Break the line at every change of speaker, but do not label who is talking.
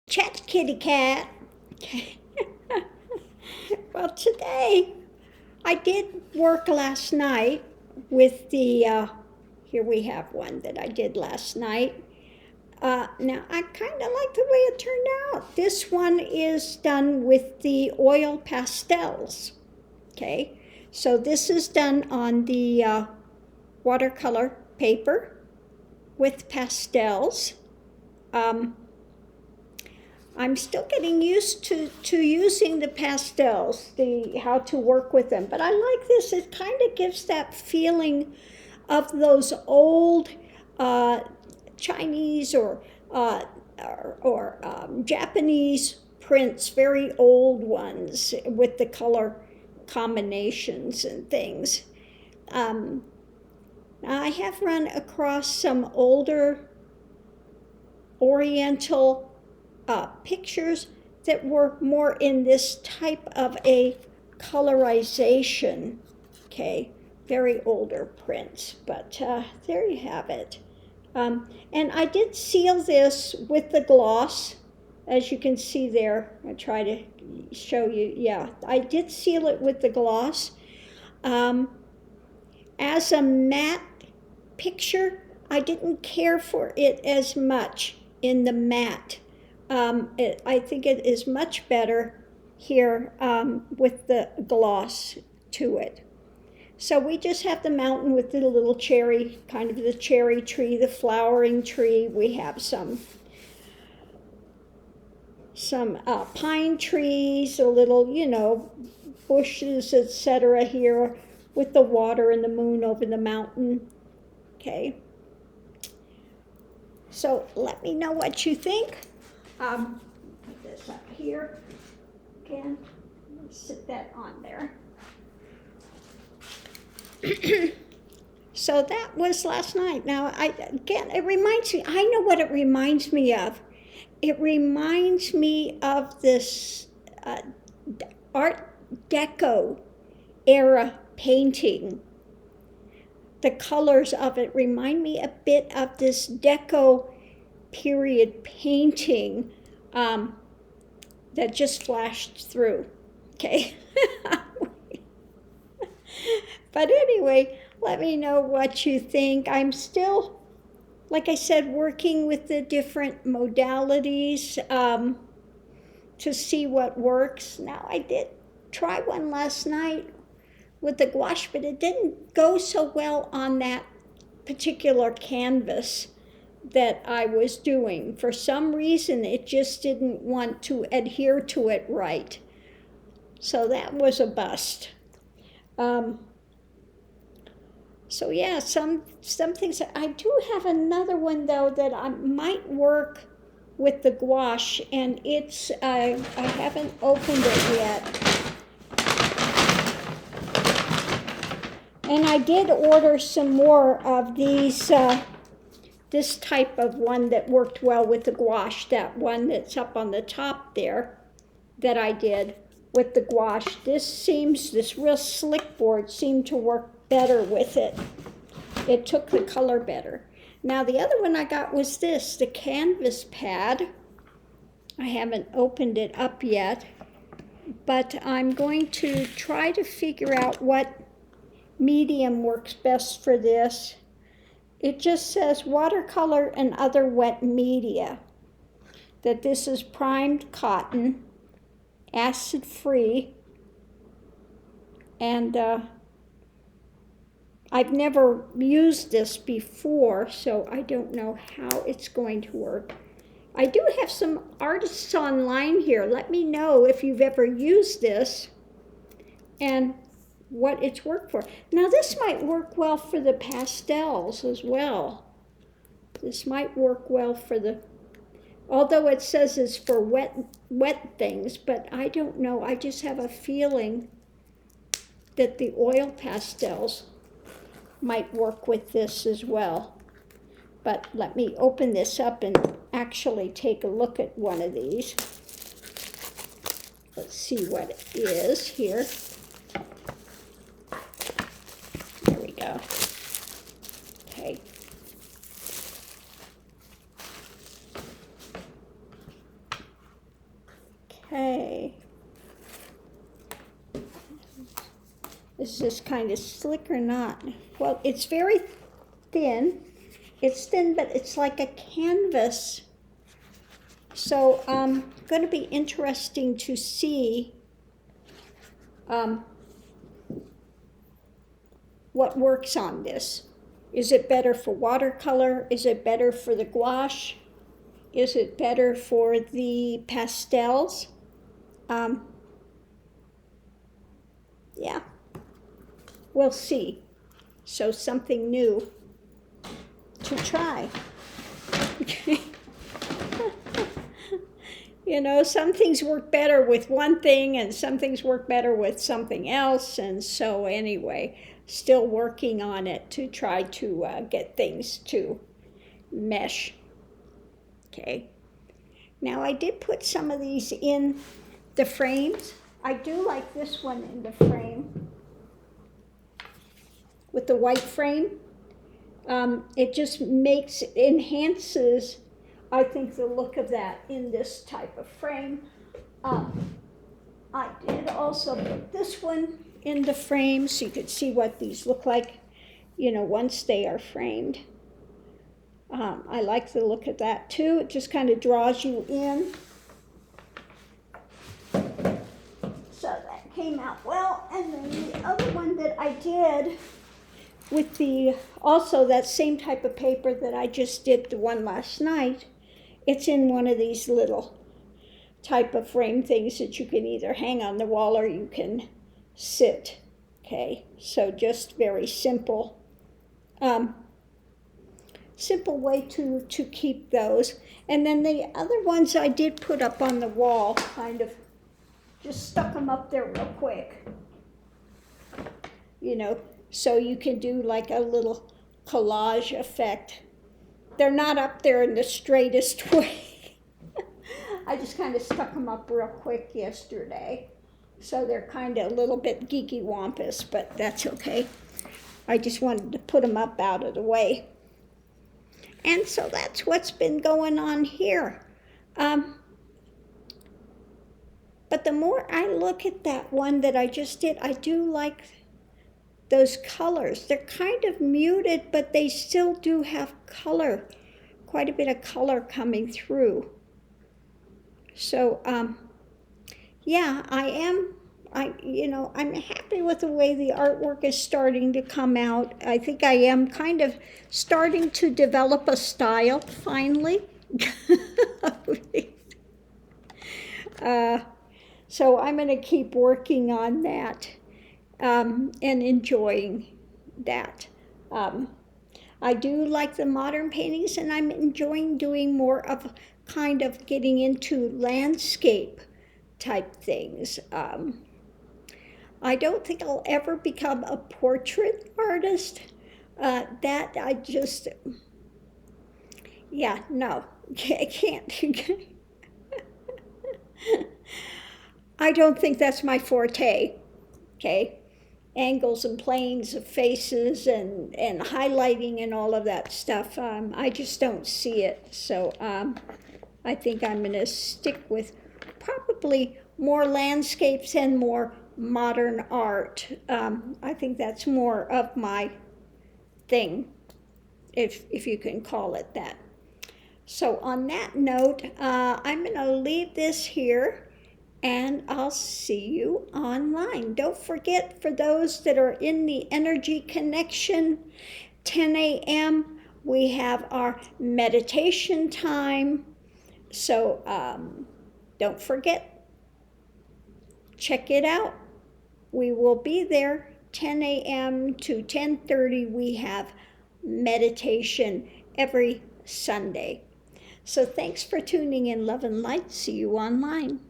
Chat, kitty cat. Okay. Well, today I did work last night with the, here we have one that I did last night. Now, I kind of like the way it turned out. This one is done with the oil pastels. Okay, so this is done on the watercolor paper with pastels. I'm still getting used to using the pastels, how to work with them. But I like this. It kind of gives that feeling of those old Chinese or Japanese prints, very old ones with the color combinations and things. I have run across some older Oriental pictures that were more in this type of a colorization, okay, very older prints, but there you have it. And I did seal this with the gloss, as you can see there. I try to show you, yeah, I did seal it with the gloss. As a matte picture, I didn't care for it as much in the matte. I think it is much better here with the gloss to it. So we just have the mountain with the little cherry, kind of the cherry tree, the flowering tree. We have some pine trees, a little, bushes, etc. here with the water and the moon over the mountain. Okay. So let me know what you think. Put this up here again. Sit that on there. So that was last night. Now, it reminds me, I know what it reminds me of. It reminds me of this Art Deco era painting. The colors of it remind me a bit of this Deco period painting that just flashed through. Okay. But anyway, let me know what you think. I'm still, like I said, working with the different modalities to see what works. Now, I did try one last night with the gouache, but it didn't go so well on that particular canvas that I was doing. For some reason, it just didn't want to adhere to it right. So that was a bust. So yeah, some things. I do have another one though that I might work with the gouache, and it's I haven't opened it yet. And I did order some more of these, this type of one that worked well with the gouache, that one that's up on the top there that I did with the gouache. This real slick board seemed to work better with it. It took the color better. Now the other one I got was this, the canvas pad. I haven't opened it up yet, but I'm going to try to figure out what medium works best for this. It just says watercolor and other wet media. That this is primed cotton, acid-free, and I've never used this before, so I don't know how it's going to work. I do have some artists online here. Let me know if you've ever used this and what it's worked for. Now this might work well for the pastels as well. This might work well for although it says it's for wet things, but I don't know. I just have a feeling that the oil pastels might work with this as well. But let me open this up and actually take a look at one of these. Let's see what it is here. There we go. Okay. Okay. Is this kind of slick or not? Well, it's very thin. It's thin, but it's like a canvas. So going to be interesting to see what works on this. Is it better for watercolor? Is it better for the gouache? Is it better for the pastels? Yeah, we'll see. So something new to try. You know, some things work better with one thing and some things work better with something else. And so anyway, still working on it to try to get things to mesh. Okay. Now I did put some of these in the frames. I do like this one in the frame with the white frame. It just enhances, I think, the look of that in this type of frame. I did also put this one in the frame so you could see what these look like, you know, once they are framed. I like the look of that too. It just kind of draws you in. So that came out well. And then the other one that I did with also that same type of paper that I just did the one last night, it's in one of these little type of frame things that you can either hang on the wall or you can sit. Okay, so just very simple. Simple way to keep those. And then the other ones I did put up on the wall, kind of just stuck them up there real quick. You know, so you can do like a little collage effect. They're not up there in the straightest way. I just kind of stuck them up real quick yesterday. So they're kind of a little bit geeky wampus, but that's okay. I just wanted to put them up out of the way. And so that's what's been going on here. But the more I look at that one that I just did, I do like those colors. They're kind of muted, but they still do have color, quite a bit of color coming through. So, yeah, I'm happy with the way the artwork is starting to come out. I think I am kind of starting to develop a style, finally. So I'm going to keep working on that and enjoying that. I do like the modern paintings, and I'm enjoying doing more of kind of getting into landscape type things. I don't think I'll ever become a portrait artist. That I just, yeah, no, I can't. I don't think that's my forte, okay? Angles and planes of faces and highlighting and all of that stuff. I just don't see it. So I think I'm going to stick with probably more landscapes and more modern art. I think that's more of my thing, if you can call it that. So on that note, I'm going to leave this here. And I'll see you online. Don't forget, for those that are in the energy connection, 10 a.m., we have our meditation time. So don't forget, check it out. We will be there 10 a.m. to 10:30. We have meditation every Sunday. So thanks for tuning in, love and light. See you online.